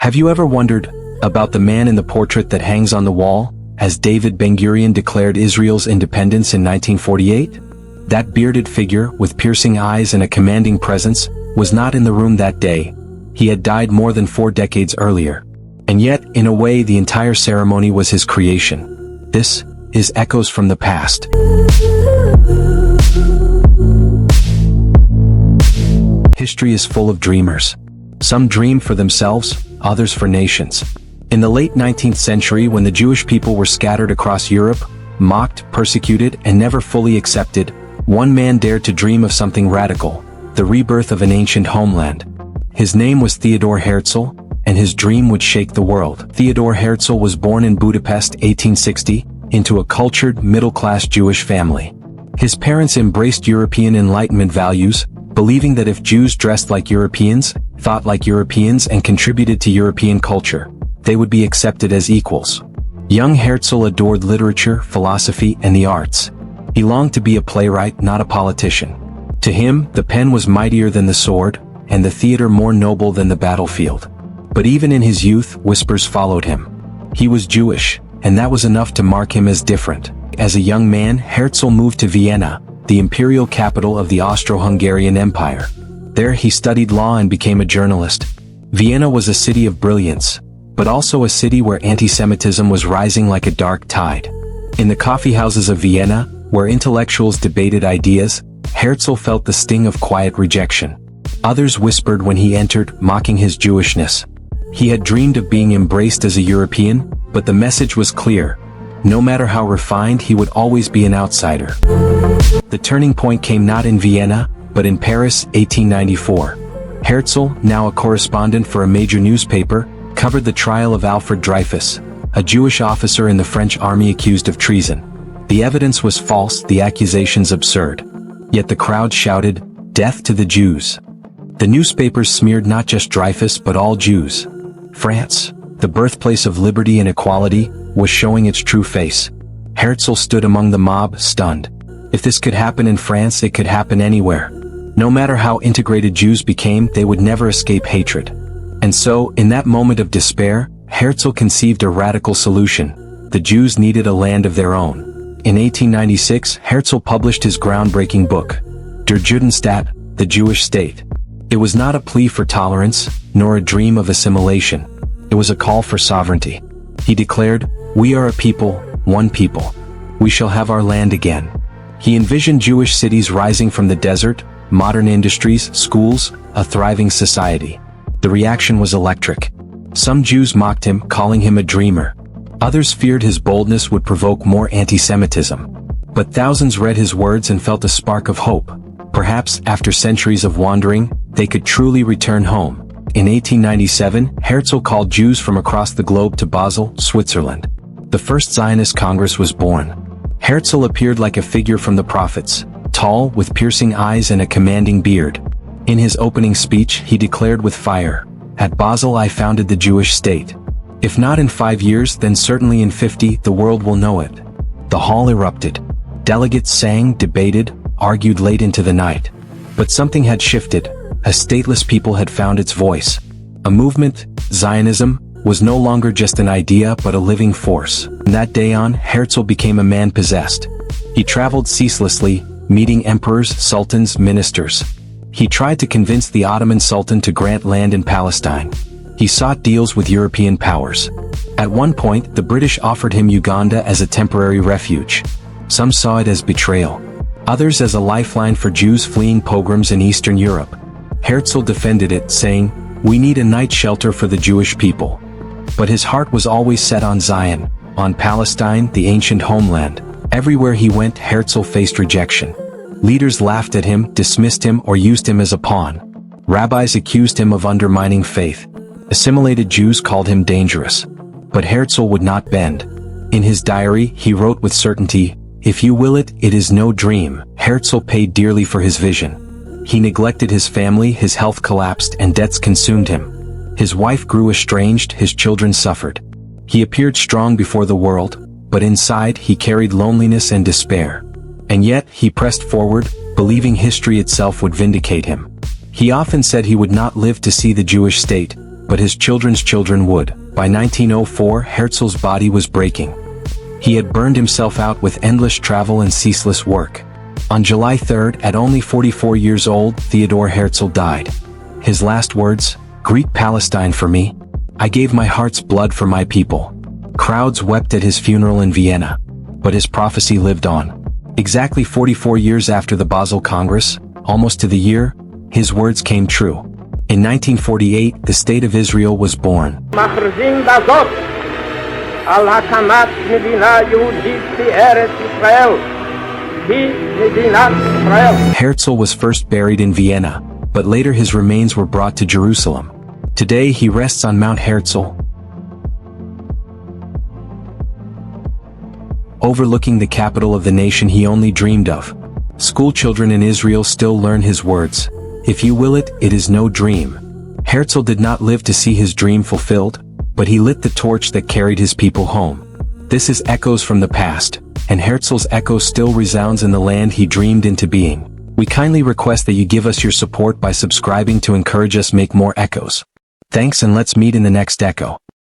Have you ever wondered about the man in the portrait that hangs on the wall, as David Ben-Gurion declared Israel's independence in 1948? That bearded figure, with piercing eyes and a commanding presence, was not in the room that day. He had died more than 4 decades earlier. And yet, in a way, the entire ceremony was his creation. This is Echoes from the Past. History is full of dreamers. Some dream for themselves, others for nations. In the late 19th century, when the Jewish people were scattered across Europe, mocked, persecuted, and never fully accepted, one man dared to dream of something radical, the rebirth of an ancient homeland. His name was Theodor Herzl, and his dream would shake the world. Theodor Herzl was born in Budapest, 1860, into a cultured, middle-class Jewish family. His parents embraced European Enlightenment values, believing that if Jews dressed like Europeans, thought like Europeans, and contributed to European culture, they would be accepted as equals. Young Herzl adored literature, philosophy, and the arts. He longed to be a playwright, not a politician. To him, the pen was mightier than the sword, and the theater more noble than the battlefield. But even in his youth, whispers followed him. He was Jewish, and that was enough to mark him as different. As a young man, Herzl moved to Vienna, the imperial capital of the Austro-Hungarian Empire. There he studied law and became a journalist. Vienna was a city of brilliance, but also a city where anti-Semitism was rising like a dark tide. In the coffeehouses of Vienna, where intellectuals debated ideas, Herzl felt the sting of quiet rejection. Others whispered when he entered, mocking his Jewishness. He had dreamed of being embraced as a European, but the message was clear. No matter how refined, he would always be an outsider. The turning point came not in Vienna, but in Paris, 1894. Herzl, now a correspondent for a major newspaper, covered the trial of Alfred Dreyfus, a Jewish officer in the French army accused of treason. The evidence was false, the accusations absurd. Yet the crowd shouted, "Death to the Jews." The newspapers smeared not just Dreyfus but all Jews. France, the birthplace of liberty and equality, was showing its true face. Herzl stood among the mob, stunned. If this could happen in France, it could happen anywhere. No matter how integrated Jews became, they would never escape hatred. And so, in that moment of despair, Herzl conceived a radical solution. The Jews needed a land of their own. In 1896, Herzl published his groundbreaking book, Der Judenstaat, the Jewish State. It was not a plea for tolerance, nor a dream of assimilation. It was a call for sovereignty. He declared, "We are a people, one people. We shall have our land again." He envisioned Jewish cities rising from the desert, modern industries, schools, a thriving society. The reaction was electric. Some Jews mocked him, calling him a dreamer. Others feared his boldness would provoke more anti-Semitism. But thousands read his words and felt a spark of hope. Perhaps, after centuries of wandering, they could truly return home. In 1897, Herzl called Jews from across the globe to Basel, Switzerland. The First Zionist Congress was born. Herzl appeared like a figure from the prophets, tall, with piercing eyes and a commanding beard. In his opening speech, he declared with fire, "At Basel I founded the Jewish state. If not in 5 years, then certainly in 50, the world will know it." The hall erupted. Delegates sang, debated, argued late into the night. But something had shifted. A stateless people had found its voice. A movement, Zionism, was no longer just an idea but a living force. From that day on, Herzl became a man possessed. He traveled ceaselessly, meeting emperors, sultans, ministers. He tried to convince the Ottoman Sultan to grant land in Palestine. He sought deals with European powers. At one point, the British offered him Uganda as a temporary refuge. Some saw it as betrayal. Others as a lifeline for Jews fleeing pogroms in Eastern Europe. Herzl defended it, saying, "We need a night shelter for the Jewish people." But his heart was always set on Zion, on Palestine, the ancient homeland. Everywhere he went, Herzl faced rejection. Leaders laughed at him, dismissed him, or used him as a pawn. Rabbis accused him of undermining faith. Assimilated Jews called him dangerous. But Herzl would not bend. In his diary, he wrote with certainty, "If you will it, it is no dream." Herzl paid dearly for his vision. He neglected his family, his health collapsed, and debts consumed him. His wife grew estranged, his children suffered. He appeared strong before the world, but inside he carried loneliness and despair. And yet, he pressed forward, believing history itself would vindicate him. He often said he would not live to see the Jewish state, but his children's children would. By 1904, Herzl's body was breaking. He had burned himself out with endless travel and ceaseless work. On July 3rd, at only 44 years old, Theodor Herzl died. His last words, "Greet Palestine for me. I gave my heart's blood for my people." Crowds wept at his funeral in Vienna. But his prophecy lived on. Exactly 44 years after the Basel Congress, almost to the year, his words came true. In 1948, the State of Israel was born. Herzl was first buried in Vienna, but later his remains were brought to Jerusalem. Today he rests on Mount Herzl, overlooking the capital of the nation he only dreamed of. School children in Israel still learn his words. If you will it, it is no dream. Herzl did not live to see his dream fulfilled, but he lit the torch that carried his people home. This is Echoes from the Past, and Herzl's echo still resounds in the land he dreamed into being. We kindly request that you give us your support by subscribing to encourage us make more echoes. Thanks, and let's meet in the next echo.